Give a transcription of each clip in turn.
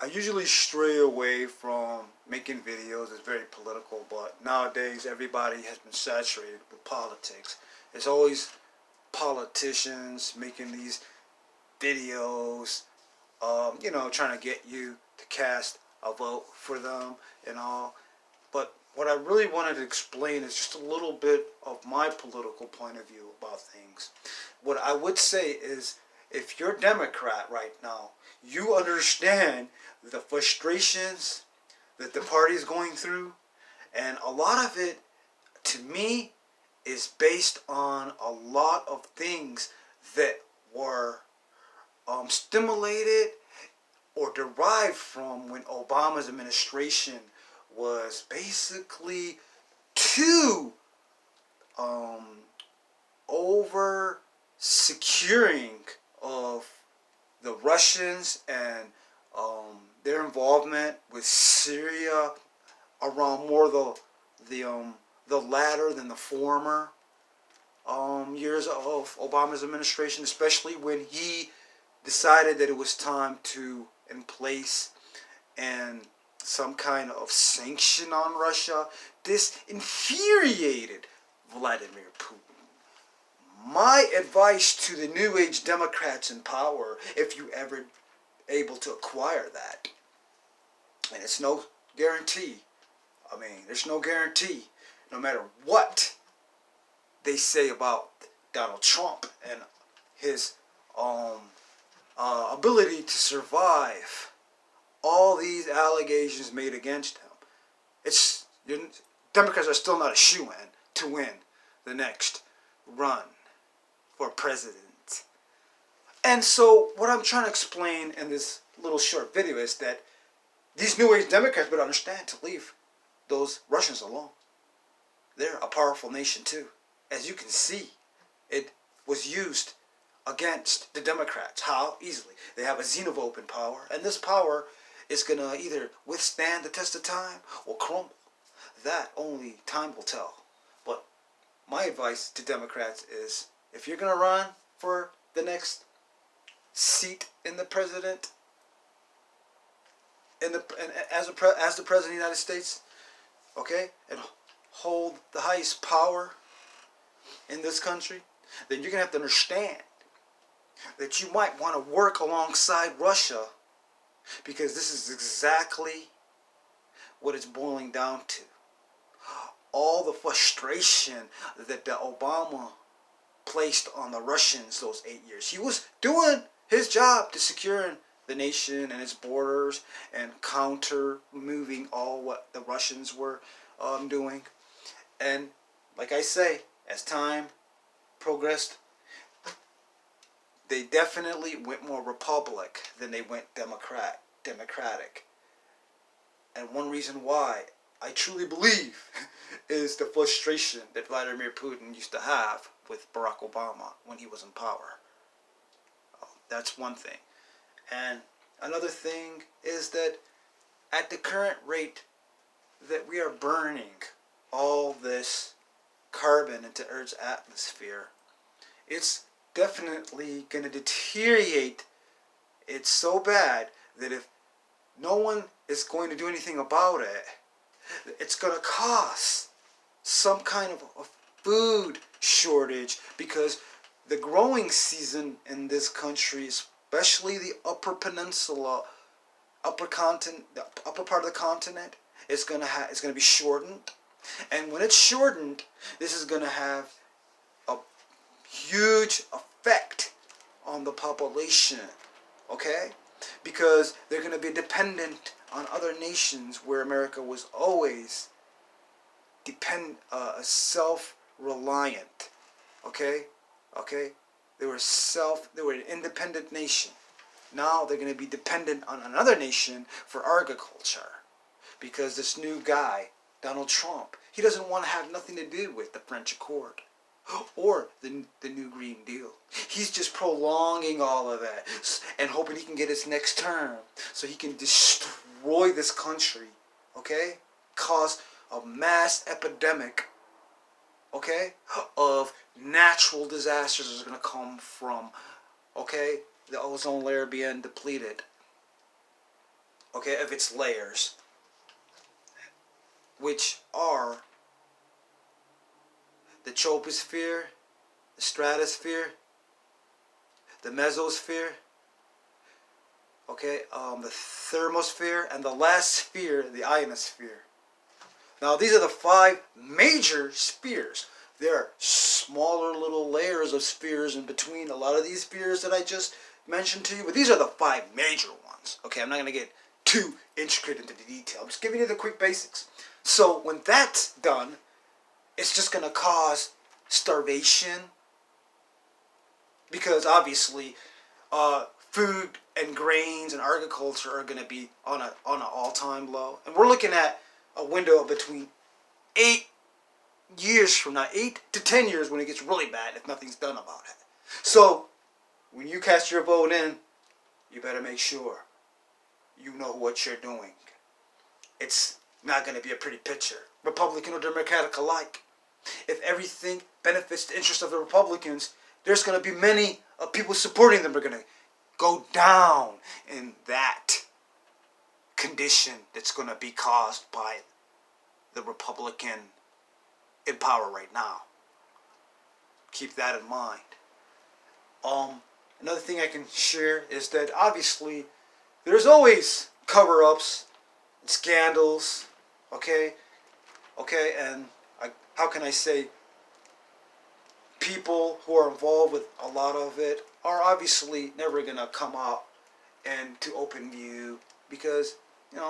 I usually stray away from making videos. It's very political, but nowadays everybody has been saturated with politics. It's always politicians making these videos, trying to get you to cast a vote for them and all. But what I really wanted to explain is just a little bit of my political point of view about things. What I would say is, if you're a Democrat right now, you understand the frustrations that the party is going through, and a lot of it, to me, is based on a lot of things that were stimulated or derived from when Obama's administration was basically too over securing of the Russians and their involvement with Syria around more the latter than the former years of Obama's administration, especially when he decided that it was time to in place and some kind of sanction on Russia. This infuriated Vladimir Putin. My advice to the New Age Democrats in power, if you ever able to acquire that, and it's no guarantee. There's no guarantee, no matter what they say about Donald Trump and his ability to survive all these allegations made against him. Democrats are still not a shoo-in to win the next run for president. And so what I'm trying to explain in this little short video is that these New Age Democrats would understand to leave those Russians alone. They're a powerful nation too. As you can see, it was used against the Democrats. How? Easily. They have a xenophobe in power, and this power is going to either withstand the test of time or crumble. That only time will tell. But my advice to Democrats is, if you're going to run for the next seat in the president, as the president of the United States, okay, and hold the highest power in this country, then you're going to have to understand that you might want to work alongside Russia, because this is exactly what it's boiling down to. All the frustration that the Obama placed on the Russians those 8 years. He was doing his job to secure the nation and its borders and counter moving all what the Russians were doing. And like I say, as time progressed, they definitely went more Republic than they went Democratic. And one reason why I truly believe is the frustration that Vladimir Putin used to have with Barack Obama when he was in power. That's one thing. And another thing is that at the current rate that we are burning all this carbon into Earth's atmosphere, it's definitely going to deteriorate it so bad that if no one is going to do anything about it, it's going to cause some kind of a food shortage, because the growing season in this country, especially the upper peninsula, the upper part of the continent, is going to be shortened. And when it's shortened, this is going to have a huge effect on the population, okay? Because they're going to be dependent on other nations, where America was always self-reliant, okay? They were an independent nation. Now they're going to be dependent on another nation for agriculture, because this new guy, Donald Trump, he doesn't want to have nothing to do with the French Accord or the New Green Deal. He's just prolonging all of that and hoping he can get his next term so he can destroy this country, okay? Cause a mass epidemic, okay, of natural disasters is going to come from, okay, the ozone layer being depleted, okay, of its layers, which are the troposphere, the stratosphere, the mesosphere, okay, the thermosphere, and the last sphere, the ionosphere. Now, these are the 5 major spheres. There are smaller little layers of spheres in between a lot of these spheres that I just mentioned to you, but these are the 5 major ones. Okay, I'm not going to get too intricate into the detail. I'm just giving you the quick basics. So when that's done, it's just going to cause starvation, because obviously food and grains and agriculture are going to be on an all-time low. And we're looking at a window of between 8 years from now, 8 to 10 years, when it gets really bad if nothing's done about it. So when you cast your vote in, you better make sure you know what you're doing. It's not going to be a pretty picture, Republican or Democratic alike. If everything benefits the interests of the Republicans, there's going to be many people supporting them are going to go down in that condition that's going to be caused by the Republican in power right now. Keep that in mind. Another thing I can share is that obviously there's always cover-ups and scandals, okay, and how can I say, people who are involved with a lot of it are obviously never going to come out and to open view, because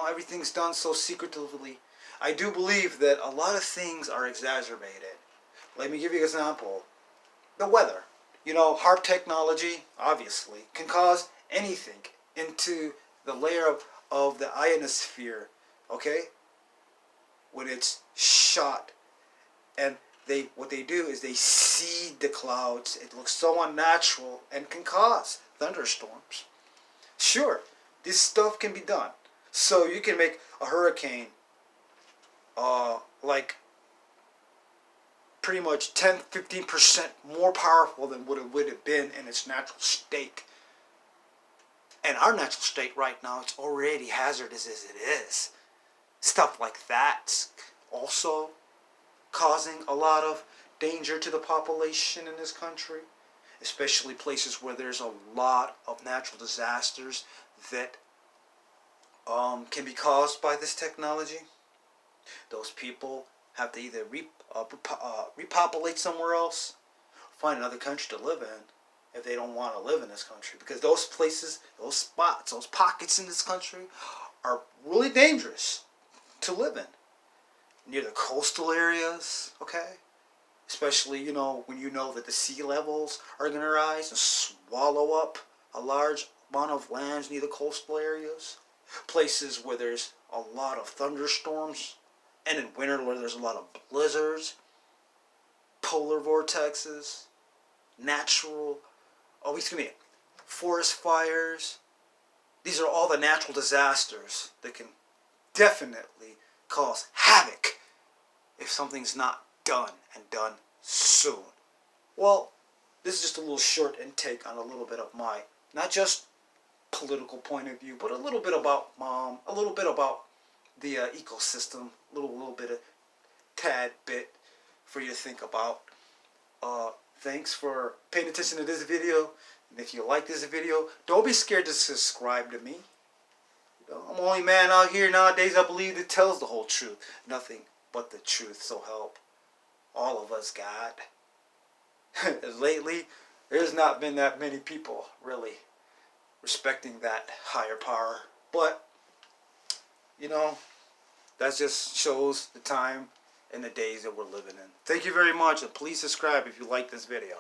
everything's done so secretively. I do believe that a lot of things are exacerbated. Let me give you an example. The weather. HARP technology obviously can cause anything into the layer of the ionosphere, okay, when it's shot. And what they do is they seed the clouds. It looks so unnatural and can cause thunderstorms. Sure, this stuff can be done. So you can make a hurricane like pretty much 10-15% more powerful than what it would have been in its natural state. And our natural state right now, it's already hazardous as it is. Stuff like that's also causing a lot of danger to the population in this country, especially places where there's a lot of natural disasters that can be caused by this technology. Those people have to either repopulate somewhere else, find another country to live in if they don't want to live in this country, because those places, those spots, those pockets in this country are really dangerous to live in. Near the coastal areas, okay? Especially, when you know that the sea levels are going to rise and swallow up a large amount of lands near the coastal areas. Places where there's a lot of thunderstorms, and in winter where there's a lot of blizzards, polar vortexes, forest fires. These are all the natural disasters that can definitely cause havoc if something's not done, and done soon. Well, this is just a little short intake on a little bit of my, not just political point of view, but a little bit about a little bit about the ecosystem, little bit of tad bit for you to think about. Thanks for paying attention to this video, and if you like this video, don't be scared to subscribe to me. I'm the only man out here nowadays, I believe, that tells the whole truth. Nothing but the truth, so help all of us, God. Lately, there's not been that many people really respecting that higher power. But, that just shows the time and the days that we're living in. Thank you very much, and please subscribe if you like this video.